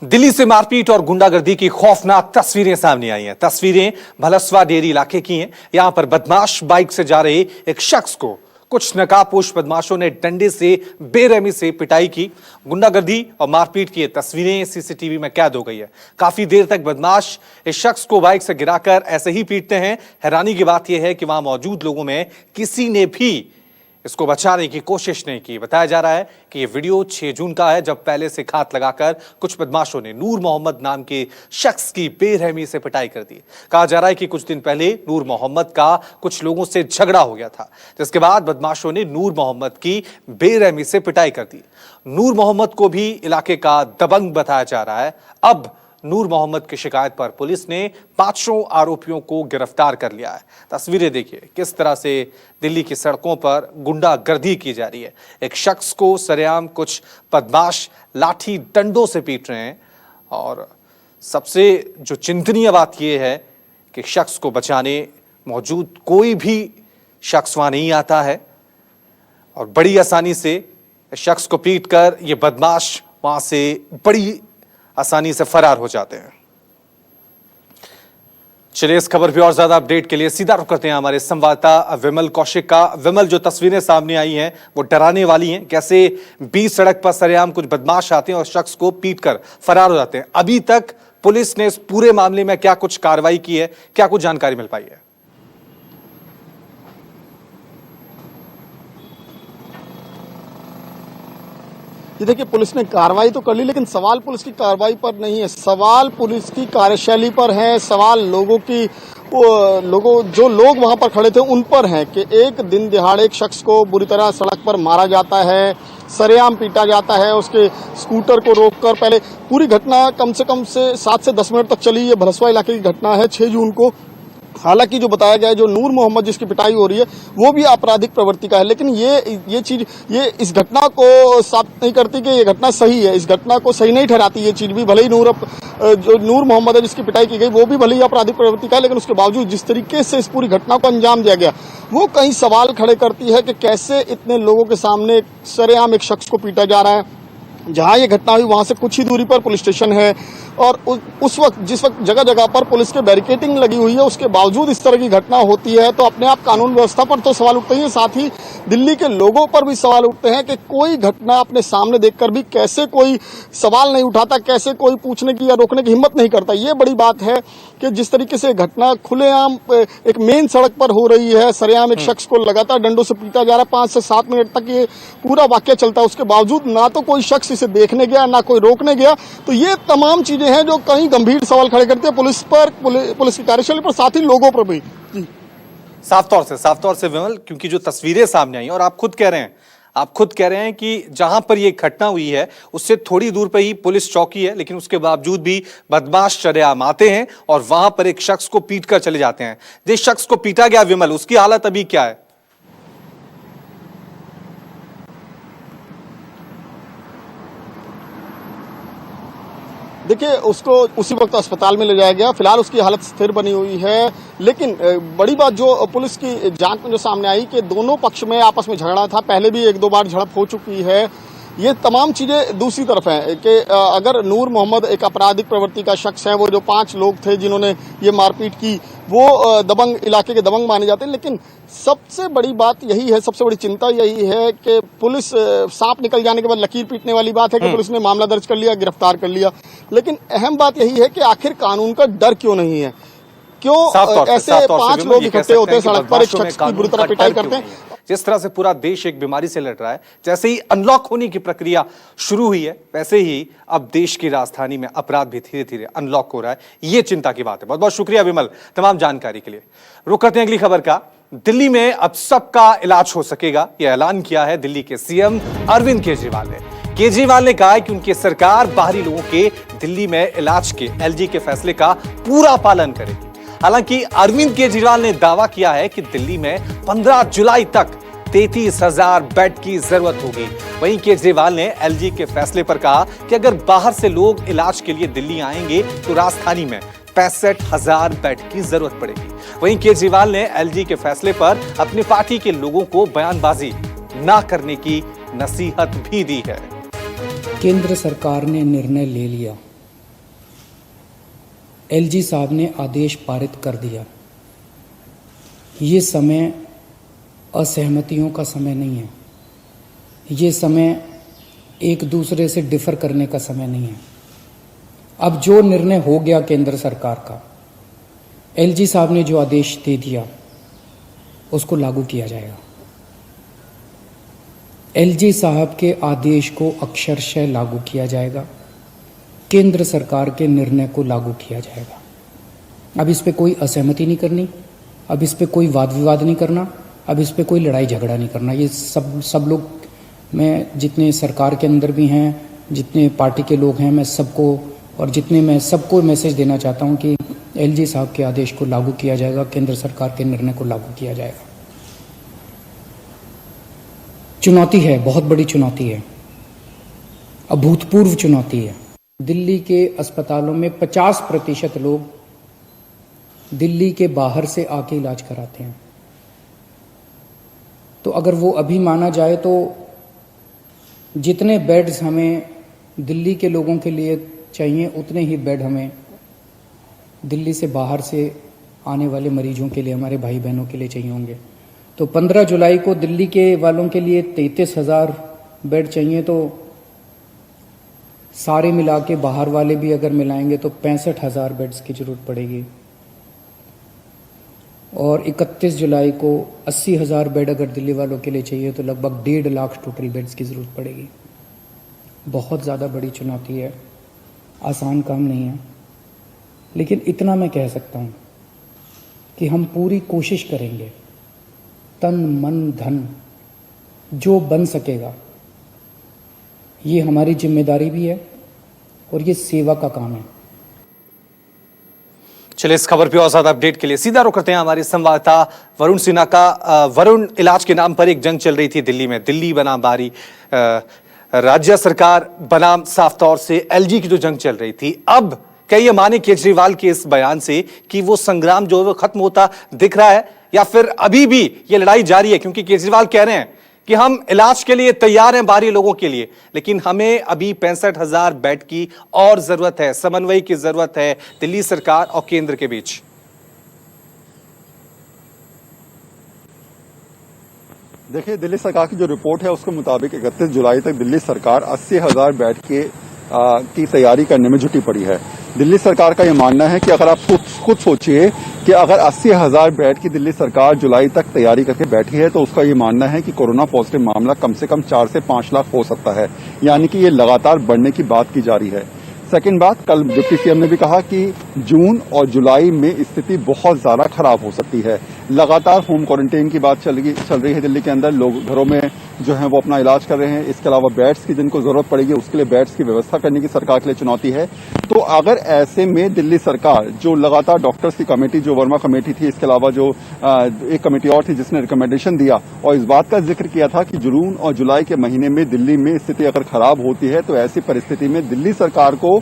दिल्ली से मारपीट और गुंडागर्दी की खौफनाक तस्वीरें सामने आई हैं। तस्वीरें भलसवा डेयरी इलाके की हैं। यहां पर बदमाश बाइक से जा रहे एक शख्स को कुछ नकाबपोश बदमाशों ने डंडे से बेरहमी से पिटाई की। गुंडागर्दी और मारपीट की ये तस्वीरें सीसीटीवी में कैद हो गई है। काफी देर तक बदमाश इस शख्स को बाइक से गिराकर ऐसे ही पीटते हैं। हैरानी की बात यह है कि वहां मौजूद लोगों में किसी ने भी इसको बचाने की कोशिश नहीं की। बताया जा रहा है कि यह वीडियो 6 जून का है, जब पहले से घात लगाकर कुछ बदमाशों ने नूर मोहम्मद नाम के शख्स की बेरहमी से पिटाई कर दी। कहा जा रहा है कि कुछ दिन पहले नूर मोहम्मद का कुछ लोगों से झगड़ा हो गया था, जिसके बाद बदमाशों ने नूर मोहम्मद की बेरहमी से पिटाई कर दी। नूर मोहम्मद को भी इलाके का दबंग बताया जा रहा है। अब नूर मोहम्मद की शिकायत पर पुलिस ने 5 आरोपियों को गिरफ्तार कर लिया है। तस्वीरें देखिए किस तरह से दिल्ली की सड़कों पर गुंडागर्दी की जा रही है। एक शख्स को सरेआम कुछ बदमाश लाठी डंडों से पीट रहे हैं और सबसे जो चिंतनीय बात यह है कि शख्स को बचाने मौजूद कोई भी शख्स वहां नहीं आता है और बड़ी आसानी से शख्स को पीटकर ये बदमाश वहां से बड़ी आसानी से फरार हो जाते हैं। चलिए इस खबर पे और ज्यादा अपडेट के लिए सीधा रुख करते हैं हमारे संवाददाता विमल कौशिक का। विमल, जो तस्वीरें सामने आई हैं वो डराने वाली हैं। कैसे बीच सड़क पर सरेआम कुछ बदमाश आते हैं और शख्स को पीटकर फरार हो जाते हैं। अभी तक पुलिस ने इस पूरे मामले में क्या कुछ कार्रवाई की है, क्या कुछ जानकारी मिल पाई है? ये देखिए, पुलिस ने कार्रवाई तो कर ली, लेकिन सवाल पुलिस की कार्रवाई पर नहीं है, सवाल पुलिस की कार्यशैली पर है। सवाल जो लोग वहां पर खड़े थे उन पर है कि एक दिन दिहाड़े एक शख्स को बुरी तरह सड़क पर मारा जाता है, सरेआम पीटा जाता है। उसके स्कूटर को रोककर, पहले पूरी घटना कम से 7 से 10 मिनट तक चली। ये भलसवा इलाके की घटना है 6 जून को। हालांकि जो बताया गया है, जो नूर मोहम्मद जिसकी पिटाई हो रही है वो भी आपराधिक प्रवृत्ति का है, लेकिन ये चीज इस घटना को साबित नहीं करती कि ये घटना सही है। इस घटना को सही नहीं ठहराती ये चीज भी। भले ही जो नूर मोहम्मद है जिसकी पिटाई की गई वो भी भले ही आपराधिक प्रवृत्ति का है, लेकिन उसके बावजूद जिस तरीके से इस पूरी घटना को अंजाम दिया गया वो कई सवाल खड़े करती है कि कैसे इतने लोगों के सामने सरेआम एक शख्स को पीटा जा रहा है। जहां ये घटना हुई वहां से कुछ ही दूरी पर पुलिस स्टेशन है और उस वक्त जिस वक्त जगह जगह पर पुलिस के बैरिकेडिंग लगी हुई है, उसके बावजूद इस तरह की घटना होती है तो अपने आप कानून व्यवस्था पर तो सवाल उठते ही है, साथ ही दिल्ली के लोगों पर भी सवाल उठते हैं कि कोई घटना अपने सामने देखकर भी कैसे कोई सवाल नहीं उठाता, कैसे कोई पूछने की या रोकने की हिम्मत नहीं करता। ये बड़ी बात है कि जिस तरीके से घटना खुलेआम एक मेन सड़क पर हो रही है, सरेआम एक शख्स को लगातार डंडों से पीटा जा रहा है, 5 से 7 मिनट तक ये पूरा वाकया चलता है। उसके बावजूद ना तो कोई शख्स इसे देखने गया ना कोई रोकने गया। तो ये तमाम चीजें हैं जो कहीं गंभीर सवाल खड़े करते हैं पुलिस पर, पुलिस की कार्यशैली पर, साथ ही लोगों पर भी। जी, साफ तौर से विमल, क्योंकि जो तस्वीरें सामने आई और आप खुद कह रहे हैं कि जहां पर यह घटना हुई है उससे थोड़ी दूर पर ही पुलिस चौकी है, लेकिन उसके बावजूद भी बदमाश सरेआम आते हैं और वहां पर एक शख्स को पीट कर चले जाते हैं। जिस शख्स को पीटा गया विमल, उसकी हालत अभी क्या है? देखिए, उसको उसी वक्त अस्पताल में ले जाया गया। फिलहाल उसकी हालत स्थिर बनी हुई है, लेकिन बड़ी बात जो पुलिस की जांच में जो सामने आई कि दोनों पक्ष में आपस में झगड़ा था, पहले भी 1-2 बार झड़प हो चुकी है। ये तमाम चीजें दूसरी तरफ हैं कि अगर नूर मोहम्मद एक आपराधिक प्रवृत्ति का शख्स है, वो जो 5 लोग थे जिन्होंने ये मारपीट की वो दबंग, इलाके के दबंग माने जाते हैं। लेकिन सबसे बड़ी बात यही है, सबसे बड़ी चिंता यही है कि पुलिस, सांप निकल जाने के बाद लकीर पीटने वाली बात है कि पुलिस ने मामला दर्ज कर लिया, गिरफ्तार कर लिया, लेकिन अहम बात यही है कि आखिर कानून का डर क्यों नहीं है? क्यों ऐसे 5 लोग इकट्ठे होते हैं सड़क पर, एक शख्स की बुरी तरह पिटाई करते हैं? जिस तरह से पूरा देश एक बीमारी से लड़ रहा है, जैसे ही अनलॉक होने की प्रक्रिया शुरू हुई है, वैसे ही अब देश की राजधानी में अपराध भी धीरे धीरे अनलॉक हो रहा है। ये चिंता की बात है। बहुत बहुत शुक्रिया विमल तमाम जानकारी के लिए। रुक करते हैं अगली खबर का। दिल्ली में अब सबका इलाज हो सकेगा, यह ऐलान किया है दिल्ली के सीएम अरविंद केजरीवाल ने। केजरीवाल ने कहा है कि उनकी सरकार बाहरी लोगों के दिल्ली में इलाज के एलजी के फैसले का पूरा पालन करेगी। हालांकि अरविंद केजरीवाल ने दावा किया है कि दिल्ली में 15 जुलाई तक 33,000 बेड की जरूरत होगी। वहीं केजरीवाल ने एलजी के फैसले पर कहा कि अगर बाहर से लोग इलाज के लिए दिल्ली आएंगे तो राजधानी में 65,000 बेड की जरूरत पड़ेगी। वहीं केजरीवाल ने एलजी के फैसले पर अपनी पार्टी के लोगों को बयानबाजी ना करने की नसीहत भी दी है। केंद्र सरकार ने निर्णय ले लिया एलजी साहब ने आदेश पारित कर दिया। ये समय असहमतियों का समय नहीं है, ये समय एक दूसरे से डिफर करने का समय नहीं है। अब जो निर्णय हो गया केंद्र सरकार का, एलजी साहब ने जो आदेश दे दिया उसको लागू किया जाएगा। एलजी साहब के आदेश को अक्षरशः लागू किया जाएगा, केंद्र सरकार के निर्णय को लागू किया जाएगा। अब इस पे कोई असहमति नहीं करनी, अब इस पे कोई वाद विवाद नहीं करना, अब इस पे कोई लड़ाई झगड़ा नहीं करना। ये सब लोग, मैं जितने सरकार के अंदर भी हैं, जितने पार्टी के लोग हैं, मैं सबको मैसेज देना चाहता हूं कि एलजी साहब के आदेश को लागू किया जाएगा, केंद्र सरकार के निर्णय को लागू किया जाएगा। चुनौती है, बहुत बड़ी चुनौती है, अभूतपूर्व चुनौती है। दिल्ली के अस्पतालों में 50% लोग दिल्ली के बाहर से आके इलाज कराते हैं। तो अगर वो अभी माना जाए तो जितने बेड्स हमें दिल्ली के लोगों के लिए चाहिए, उतने ही बेड हमें दिल्ली से बाहर से आने वाले मरीजों के लिए, हमारे भाई बहनों के लिए चाहिए होंगे। तो 15 जुलाई को दिल्ली के वालों के लिए 33,000 बेड चाहिए, तो सारे मिला के बाहर वाले भी अगर मिलाएंगे तो 65,000 बेड्स की जरूरत पड़ेगी। और 31 जुलाई को 80,000 बेड अगर दिल्ली वालों के लिए चाहिए तो लगभग 1.5 लाख टोटल बेड्स की जरूरत पड़ेगी। बहुत ज़्यादा बड़ी चुनौती है, आसान काम नहीं है। लेकिन इतना मैं कह सकता हूं कि हम पूरी कोशिश करेंगे, तन मन धन जो बन सकेगा। ये हमारी जिम्मेदारी भी है और ये सेवा का काम है। चलिए, इस खबर पे और ज्यादा अपडेट के लिए सीधा रुख करते हैं हमारे संवाददाता वरुण सिन्हा का। वरुण, इलाज के नाम पर एक जंग चल रही थी दिल्ली में, दिल्ली बनाम बारी राज्य सरकार बनाम साफ तौर से एलजी की जो जंग चल रही थी, अब क्या ये माने केजरीवाल के इस बयान से कि वो संग्राम जो है वो खत्म होता दिख रहा है, या फिर अभी भी ये लड़ाई जारी है? क्योंकि केजरीवाल कह रहे हैं कि हम इलाज के लिए तैयार हैं बाहरी लोगों के लिए, लेकिन हमें अभी 65,000 बेड की और जरूरत है, समन्वय की जरूरत है दिल्ली सरकार और केंद्र के बीच। देखिए, दिल्ली सरकार की जो रिपोर्ट है उसके मुताबिक 31 जुलाई तक दिल्ली सरकार 80,000 बेड की तैयारी करने में जुटी पड़ी है। दिल्ली सरकार का यह मानना है कि अगर आप खुद सोचिए कि अगर 80,000 बेड की दिल्ली सरकार जुलाई तक तैयारी करके बैठी है तो उसका ये मानना है कि कोरोना पॉजिटिव मामला कम से कम 4 से 5 लाख हो सकता है, यानी कि ये लगातार बढ़ने की बात की जा रही है। सेकंड बात, कल डिप्टी सीएम ने भी कहा कि जून और जुलाई में स्थिति बहुत ज्यादा खराब हो सकती है। लगातार होम क्वारंटाइन की बात चल रही है दिल्ली के अंदर, लोग घरों में जो है वो अपना इलाज कर रहे हैं। इसके अलावा बेड्स की जिनको जरूरत पड़ेगी उसके लिए बेड्स की व्यवस्था करने की सरकार के लिए चुनौती है। तो अगर ऐसे में दिल्ली सरकार जो लगातार डॉक्टर्स की कमेटी, जो वर्मा कमेटी थी, इसके अलावा जो एक कमेटी और थी जिसने रिकमेंडेशन दिया और इस बात का जिक्र किया था कि जून और जुलाई के महीने में दिल्ली में स्थिति अगर खराब होती है तो ऐसी परिस्थिति में दिल्ली सरकार को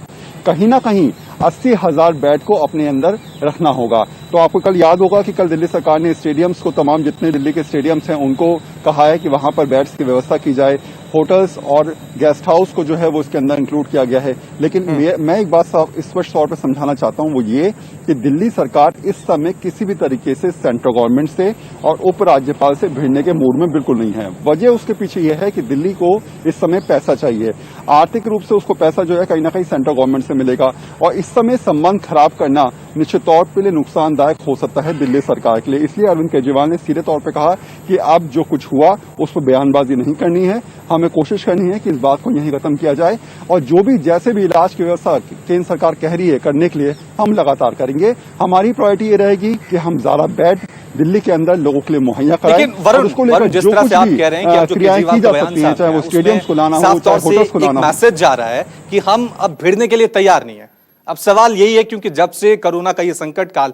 कहीं ना कहीं 80,000 बेड को अपने अंदर रखना होगा। तो आपको कल याद होगा कि कल दिल्ली सरकार ने स्टेडियम्स को, तमाम जितने दिल्ली के स्टेडियम्स हैं उनको कहा है कि वहां पर बेड्स की व्यवस्था की जाए। होटल्स और गेस्ट हाउस को जो है वो इसके अंदर इंक्लूड किया गया है। लेकिन मैं एक बात स्पष्ट तौर पर समझाना चाहता हूं, वो ये कि दिल्ली सरकार इस समय किसी भी तरीके से सेंट्रल गवर्नमेंट से और उपराज्यपाल से भिड़ने के मूड में बिल्कुल नहीं है। वजह उसके पीछे यह है कि दिल्ली को इस समय पैसा चाहिए, आर्थिक रूप से उसको पैसा जो है कहीं ना कहीं सेंट्रल गवर्नमेंट से मिलेगा, और इस समय संबंध खराब करना निश्चित तौर पर नुकसानदायक हो सकता है दिल्ली सरकार के लिए। इसलिए अरविंद केजरीवाल ने सीधे तौर पर कहा कि अब जो कुछ हुआ उस पर बयानबाजी नहीं करनी है, हमें कोशिश करनी है कि इस बात को यहीं खत्म किया जाए, और जो भी जैसे भी इलाज की व्यवस्था केंद्र सरकार कह रही है करने के लिए हम लगातार करेंगे। हमारी प्रायोरिटी ये रहेगी कि हम ज्यादा बेड दिल्ली के अंदर लोगों के लिए मुहैया कराएं। लेकिन वरुण, जिस तरह से आप कह रहे हैं कि अब जो केजरीवाल का बयान है, चाहे वो स्टेडियम्स को लाना हो, चाहे होटल्स को लाना हो, मैसेज जा रहा है कि हम अब भिड़ने के लिए तैयार नहीं है। अब सवाल यही है, क्योंकि जब से कोरोना का ये संकट काल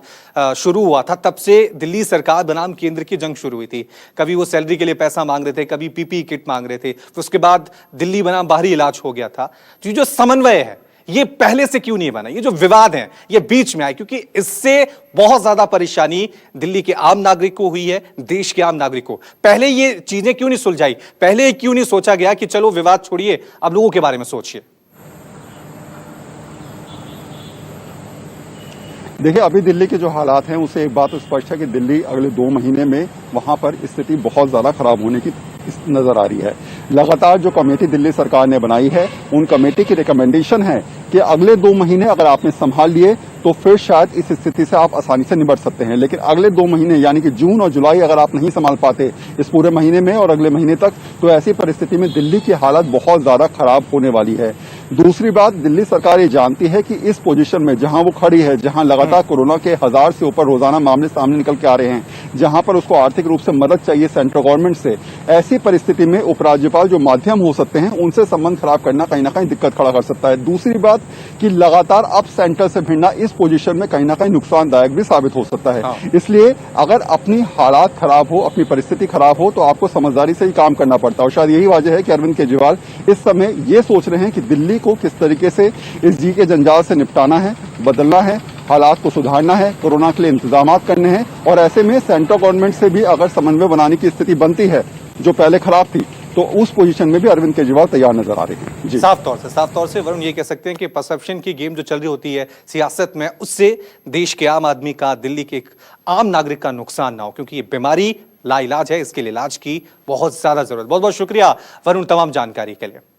शुरू हुआ था तब से दिल्ली सरकार बनाम केंद्र की जंग शुरू हुई थी। कभी वो सैलरी के लिए पैसा मांग रहे थे, कभी पीपीई किट मांग रहे थे, फिर उसके बाद दिल्ली बनाम बाहरी इलाज हो गया था। तो जो समन्वय है ये पहले से क्यों नहीं बना? ये जो विवाद है ये बीच में आए, क्योंकि इससे बहुत ज्यादा परेशानी दिल्ली के आम नागरिक को हुई है, देश के आम नागरिक को। पहले ये चीजें क्यों नहीं सुलझाई? पहले क्यों नहीं सोचा गया कि चलो विवाद छोड़िए, अब लोगों के बारे में सोचिए? देखिए, अभी दिल्ली के जो हालात हैं उससे एक बात स्पष्ट है कि दिल्ली अगले 2 महीने में वहां पर स्थिति बहुत ज्यादा खराब होने की नजर आ रही है। लगातार जो कमेटी दिल्ली सरकार ने बनाई है, उन कमेटी की रिकमेंडेशन है कि अगले 2 महीने अगर आपने संभाल लिए तो फिर शायद इस स्थिति से आप आसानी से निपट सकते हैं। लेकिन अगले 2 महीने यानी कि जून और जुलाई अगर आप नहीं संभाल पाते इस पूरे महीने में और अगले महीने तक, तो ऐसी परिस्थिति में दिल्ली की हालत बहुत ज्यादा खराब होने वाली है। दूसरी बात, दिल्ली सरकार ये जानती है कि इस पोजीशन में जहां वो खड़ी है, जहां लगातार कोरोना के 1000 से ऊपर रोजाना मामले सामने निकल के आ रहे हैं, जहां पर उसको आर्थिक रूप से मदद चाहिए सेंट्रल गवर्नमेंट से, ऐसी परिस्थिति में उपराज्यपाल जो माध्यम हो सकते हैं उनसे संबंध खराब करना कहीं ना कहीं दिक्कत खड़ा कर सकता है। दूसरी बात कि लगातार अब सेंटर से भिड़ना इस पोजीशन में कहीं ना कहीं नुकसानदायक भी साबित हो सकता है। इसलिए अगर अपनी हालात खराब हो, अपनी परिस्थिति खराब हो, तो आपको समझदारी से ही काम करना पड़ता है। और शायद यही वजह है कि अरविंद केजरीवाल इस समय ये सोच रहे हैं कि दिल्ली को किस तरीके से इस जी के जंजाल से निपटाना है, बदलना है, हालात को सुधारना है, कोरोना के लिए इंतजाम करने हैं। और ऐसे में सेंट्रल गवर्नमेंट से भी अगर समन्वय बनाने की स्थिति बनती है जो पहले खराब थी, तो उस पोजीशन में भी अरविंद केजरीवाल तैयार नजर आ रहे हैं। जी, साफ तौर से वरुण ये कह सकते हैं कि परसेप्शन की गेम जो चल रही होती है सियासत में, उससे देश के आम आदमी का, दिल्ली के एक आम नागरिक का नुकसान ना हो, क्योंकि ये बीमारी लाइलाज है, इसके लिए इलाज की बहुत ज्यादा जरूरत। बहुत बहुत शुक्रिया वरुण तमाम जानकारी के लिए।